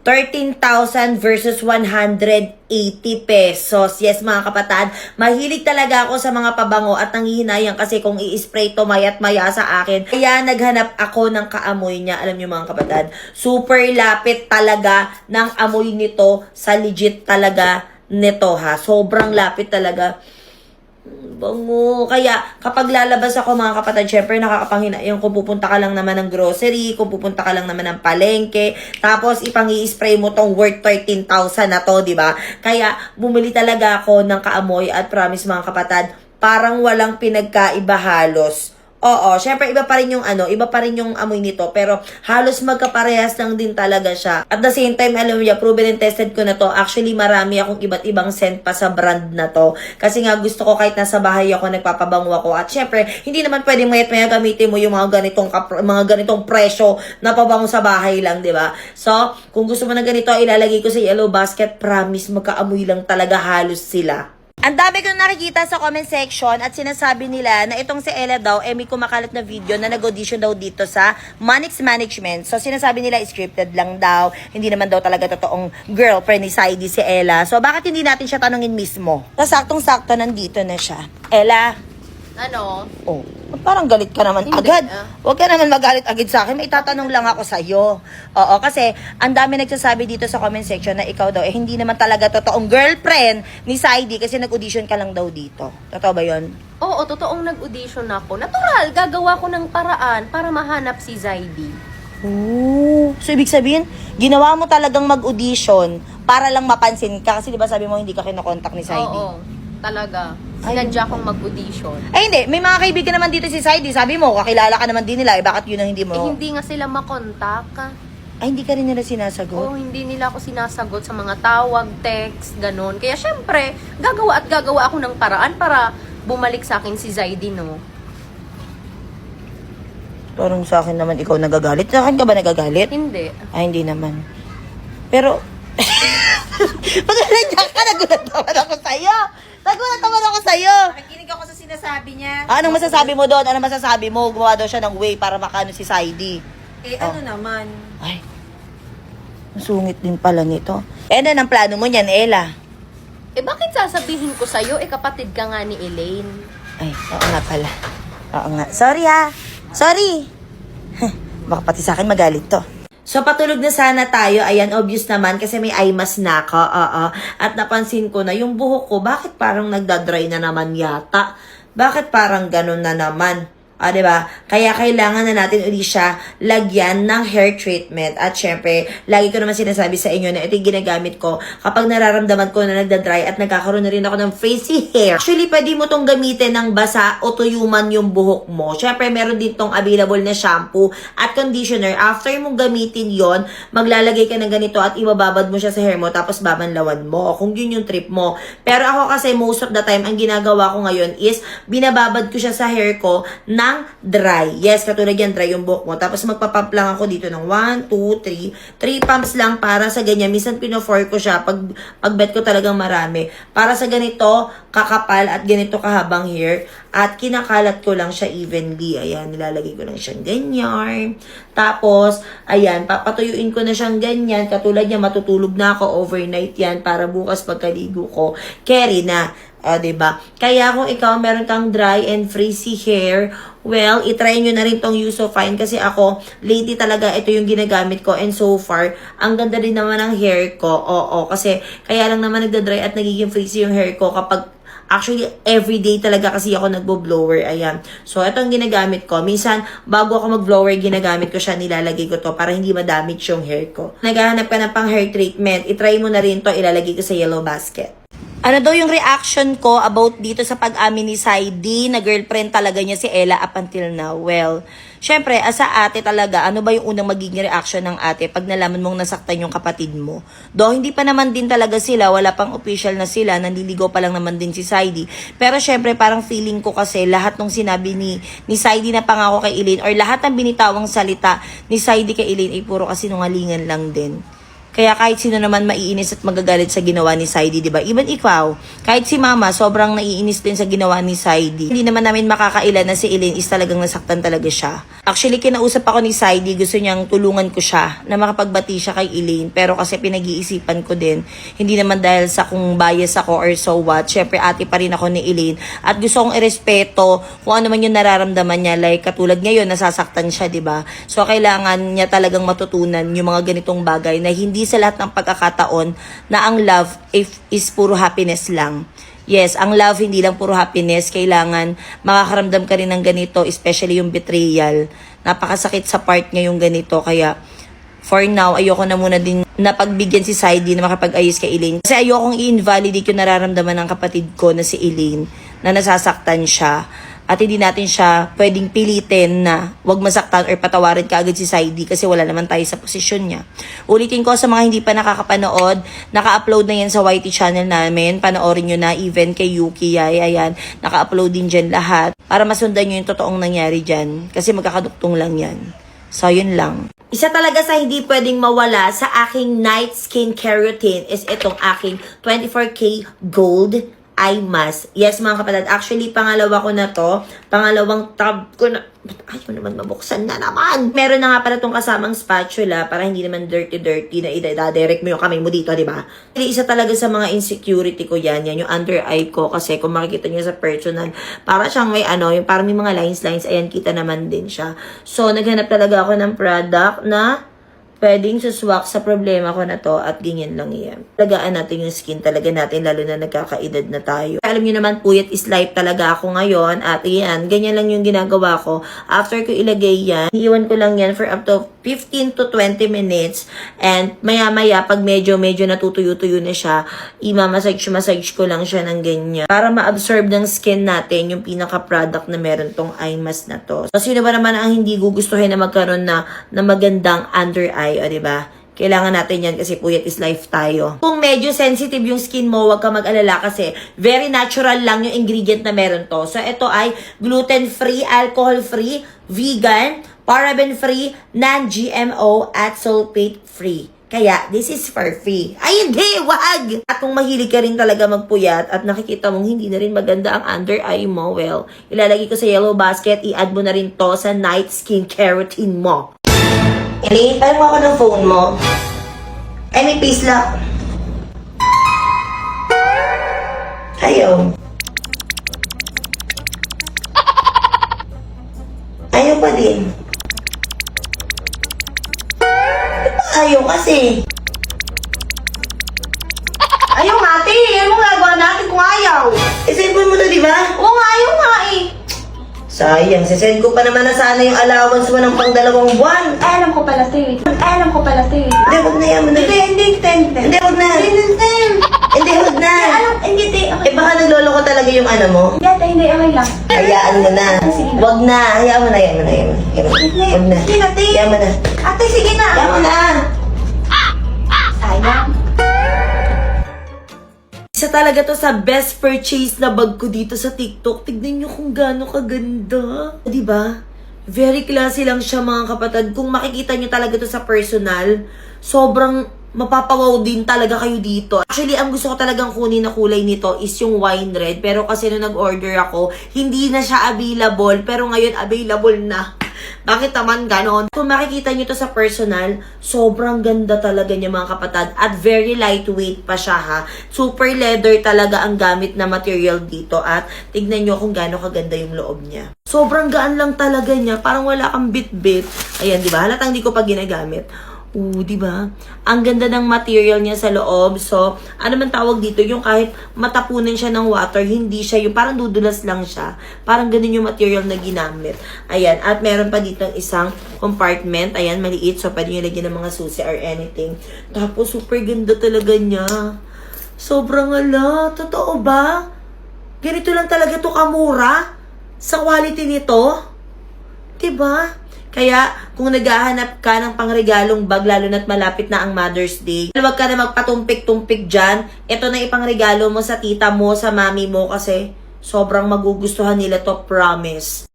13,000 versus 180 pesos. Yes, mga kapatid, mahilig talaga ako sa mga pabango at nanghihinayang kasi kung i-spray to mayat maya sa akin. Kaya naghanap ako ng kaamoy niya. Alam niyo mga kapatid, super lapit talaga ng amoy nito sa legit talaga nito ha. Sobrang lapit talaga. Bango. Kaya kapag lalabas ako mga kapatid, syempre nakakapanghinayang kung pupunta ka lang naman ng grocery, kung pupunta ka lang naman ng palengke, tapos ipang-i-spray mo tong worth 13,000 na to, di ba? Kaya bumili talaga ako ng kaamoy at promise mga kapatid, parang walang pinagkaiba halos. Oo, syempre iba pa rin yung iba pa rin yung amoy nito, pero halos magkaparehas lang din talaga siya. At the same time, alam mo niya, proven and tested ko na to. Actually, marami akong iba't ibang scent pa sa brand na to. Kasi nga gusto ko kahit nasa bahay ako, nagpapabango ako. At syempre, hindi naman pwedeng mayat-maya gamitin mo yung mga ganitong presyo na pabango sa bahay lang, di ba? So, kung gusto mo na ganito, ilalagay ko sa yellow basket. Promise, magkaamoy lang talaga halos sila. Ang dami kong nakikita sa comment section at sinasabi nila na itong si Ella daw may kumakalat na video na nag-audition daw dito sa Manix Management. So sinasabi nila scripted lang daw, hindi naman daw talaga totoong girlfriend ni Saidi si Ella. So bakit hindi natin siya tanungin mismo? Saktong-sakto nandito na siya. Ella? Ano? Oh, parang galit ka naman Hindi, agad. Huwag ka naman magalit agad sa akin. May tatanong lang ako sa'yo. Oo, kasi ang dami nagsasabi dito sa comment section na ikaw daw hindi naman talaga totoong girlfriend ni Saidi kasi nag-audition ka lang daw dito. Totoo ba yun? Oo, totoong nag-audition ako. Natural, gagawa ko ng paraan para mahanap si Zaidi. Oh, so ibig sabihin, ginawa mo talagang mag-audition para lang mapansin ka kasi 'di ba sabi mo hindi ka kinokontak ni Saidi? Oo, talaga. Sinadya kong mag-audition. Ay hindi, may mga kaibigan naman dito si Saidi. Sabi mo, kakilala ka naman din nila. Bakit yun ang hindi mo? Hindi nga sila makontak. Ay, hindi ka rin nila sinasagot? Oo, hindi nila ako sinasagot sa mga tawag, text, ganun. Kaya syempre, gagawa ako ng paraan para bumalik sa akin si Zaidi, no? Parang sa akin naman ikaw nagagalit. Sa akin ka ba nagagalit? Hindi. Ay, hindi naman. Pero, pag nandiyan ka, nagulat naman ako sa'yo. Nagulat naman ako sa'yo. Nakikinig ako sa sinasabi niya. Anong masasabi mo doon? Anong masasabi mo? Gumawa daw siya ng way para makano si Saidi. Ano naman? Ay, masungit din pala nito. Ano ang plano mo niyan, Ella? Bakit sasabihin ko sa'yo? Kapatid ka nga ni Elaine. Ay, oo nga pala. Oo nga. Sorry ha. Sorry. Baka pati sa akin magalit to. So, patulog na sana tayo. Ayan, obvious naman kasi may eye mask na ako. At napansin ko na yung buhok ko, bakit parang nagdadry na naman yata? Bakit parang ganun na naman? Diba? Kaya kailangan na natin ulit siya lagyan ng hair treatment. At syempre, lagi ko naman sinasabi sa inyo na ito yung ginagamit ko kapag nararamdaman ko na nagda-dry at nagkakaroon na rin ako ng frizzy hair. Actually, pwede mo tong gamitin ng basa o tuyuman yung buhok mo. Syempre, meron din tong available na shampoo at conditioner. After mong gamitin yon, maglalagay ka ng ganito at ibababad mo siya sa hair mo tapos babanlawan mo kung yun yung trip mo. Pero ako kasi most of the time, ang ginagawa ko ngayon is binababad ko siya sa hair ko na dry. Yes, katulad yan, dry yung buhok mo. Tapos magpapump lang ako dito ng 1, 2, 3. 3 pumps lang para sa ganyan. Minsan pino-4 ko siya pag bet ko talagang marami. Para sa ganito, kakapal at ganito kahabang hair. At kinakalat ko lang siya evenly. Ayan, nilalagay ko lang siyang ganyan. Tapos, ayan, papatuyuin ko na siyang ganyan. Katulad niya, matutulog na ako overnight yan para bukas pagkaligo ko. Carry na. Diba? Kaya kung ikaw meron kang dry and frizzy hair, well, itry nyo na rin tong Yusofine kasi ako, lately talaga ito yung ginagamit ko and so far, ang ganda din naman ng hair ko. Oo, kasi kaya lang naman nagda-dry at nagiging frizzy yung hair ko kapag actually, everyday talaga kasi ako nagbo-blower. Ayan. So, ito ang ginagamit ko. Minsan, bago ako mag-blower, ginagamit ko siya, nilalagay ko to para hindi ma-damage yung hair ko. Naghahanap ka ng pang hair treatment, itry mo na rin to, ilalagay ko sa yellow basket. Ano daw yung reaction ko about dito sa pag-amin ni Saidi na girlfriend talaga niya si Ella up until now? Well, syempre, as a ate talaga, ano ba yung unang magiging reaction ng ate pag nalaman mong nasaktan yung kapatid mo? Do hindi pa naman din talaga sila, wala pang official na sila, nandiligaw pa lang naman din si Saidi. Pero syempre, parang feeling ko kasi lahat ng sinabi ni Saidi na pangako kay Elaine or lahat ng binitawang salita ni Saidi kay Elaine ay puro kasinungalingan lang din. Kaya kahit sino naman maiinis at magagalit sa ginawa ni Saidi, di ba? Even ikaw, kahit si Mama, sobrang naiinis din sa ginawa ni Saidi. Hindi naman namin makakailan na si Elaine is talagang nasaktan talaga siya. Actually, kinausap ako ni Saidi, gusto niyang tulungan ko siya na makapagbati siya kay Elaine. Pero kasi pinag-iisipan ko din, hindi naman dahil sa kung bias ako or so what. Syempre, ate pa rin ako ni Elaine. At gusto kong irespeto kung ano man yung nararamdaman niya. Like, katulad ngayon, nasasaktan siya, di ba? So, kailangan niya talagang matutunan yung mga ganitong bagay na hindi sa lahat ng pagkakataon na ang love is puro happiness lang. Yes, ang love hindi lang puro happiness. Kailangan makakaramdam ka rin ng ganito, especially yung betrayal. Napakasakit sa part niya yung ganito. Kaya, for now, ayoko na muna din napagbigyan si Saidi na makapag-ayos kay Elaine. Kasi ayokong i-invalidate yung nararamdaman ng kapatid ko na si Elaine, na nasasaktan siya. At hindi natin siya pwedeng pilitin na wag masaktan or patawarin kaagad si Saidi kasi wala naman tayo sa posisyon niya. Ulitin ko sa mga hindi pa nakakapanood, naka-upload na yan sa YT channel namin. Panoorin nyo na, even kay Yuki Yay. Ayan, naka-upload din dyan lahat para masundan nyo yung totoong nangyari dyan. Kasi magkakaduktong lang yan. So, yun lang. Isa talaga sa hindi pwedeng mawala sa aking night skincare routine is itong aking 24K Gold Eye Mask. Yes, mga kapatid. Actually, pangalawa ko na to. Pangalawang tab ko na. Ayaw naman mabuksan na naman. Meron na nga pala itong kasamang spatula para hindi naman dirty-dirty na ida-direct mo yung kamay mo dito, di ba? Isa talaga sa mga insecurity ko yan. Yan yung under eye ko. Kasi kung makikita nyo sa personal, para siyang may yung parang may mga lines. Ayan, kita naman din siya. So, naghanap talaga ako ng product na pwedeng suswak sa problema ko na to at ganyan lang yan. Talagaan natin yung skin talaga natin lalo na nagkakaedad na tayo. Alam nyo naman, puyat is life talaga ako ngayon at yan, ganyan lang yung ginagawa ko. After ko ilagay yan, iiwan ko lang yan for up to 15 to 20 minutes and maya-maya pag medyo natutuyo-tuyo na siya, massage ko lang siya ng ganyan para ma-absorb ng skin natin yung pinaka-product na meron tong eye mask na to. So, sino ba naman ang hindi gugustuhin na magkaroon na magandang under eye? O, diba? Kailangan natin yan kasi puyat is life tayo. Kung medyo sensitive yung skin mo, huwag ka mag-alala kasi very natural lang yung ingredient na meron to. So, ito ay gluten-free, alcohol-free, vegan, paraben-free, non-GMO, at sulfate-free. Kaya, this is for free. Ay, hindi! Wag! At kung mahilig ka rin talaga magpuyat at nakikita mong hindi na rin maganda ang under eye mo, well, ilalagay ko sa yellow basket, i-add mo na rin to sa night skincare routine mo. Elaine, paano mo ako ng phone mo? Ay, may face lock. Ayaw. Ayaw pa din. Ayaw kasi. Ayaw nga, ate. Ano mo gagawa natin kung ayaw? Cellphone mo to, di ba? Oo nga, ayaw nga eh. Sayang, sisend ko pa naman na sana yung allowance mo ng pang 2 buwan. Ay, alam ko pala, te. Ay, alam ko pala, te. Hindi, wag na yan. Hindi, Hindi, wag na. Hindi, wag na. Hindi, te. Eh, baka naglolo ko talaga yung ano mo. Hindi, ate, hindi, okay lang. Hayaan mo na. Wag na. Hayaan mo na. Wag na. Sige na, te. Hayaan mo na. Ate, sige na. Hayaan mo na. Sayang. Isa talaga to sa best purchase na bag ko dito sa TikTok. Tignan nyo kung gaano kaganda. Diba? Very classy lang siya mga kapatid. Kung makikita nyo talaga to sa personal, sobrang mapapawaw din talaga kayo dito. Actually, ang gusto ko talagang kunin na kulay nito is yung wine red. Pero kasi nung nag-order ako, hindi na siya available. Pero ngayon, available na. Bakit naman ganon? Kung makikita nyo to sa personal, sobrang ganda talaga niya mga kapatid. At very lightweight pa siya ha. Super leather talaga ang gamit na material dito. At tignan nyo kung gaano kaganda yung loob niya. Sobrang gaan lang talaga niya. Parang wala kang bit-bit. Ayan, di ba? Halatang di ko pa ginagamit. Di ba? Ang ganda ng material niya sa loob. So, ano man tawag dito, yung kahit matapunan siya ng water, hindi siya yung parang dudulas lang siya. Parang ganun yung material na ginamit. Ayan. At meron pa dito isang compartment. Ayan, maliit. So, pwede nyo lagyan ng mga susi or anything. Tapos, super ganda talaga niya. Sobrang totoo ba? Ganito lang talaga to kamura sa quality nito. Diba? Kaya, kung naghahanap ka ng pangregalong bag, lalo na't malapit na ang Mother's Day, huwag ka na magpatumpik-tumpik dyan. Ito na ipangregalo mo sa tita mo, sa mami mo, kasi sobrang magugustuhan nila to, promise.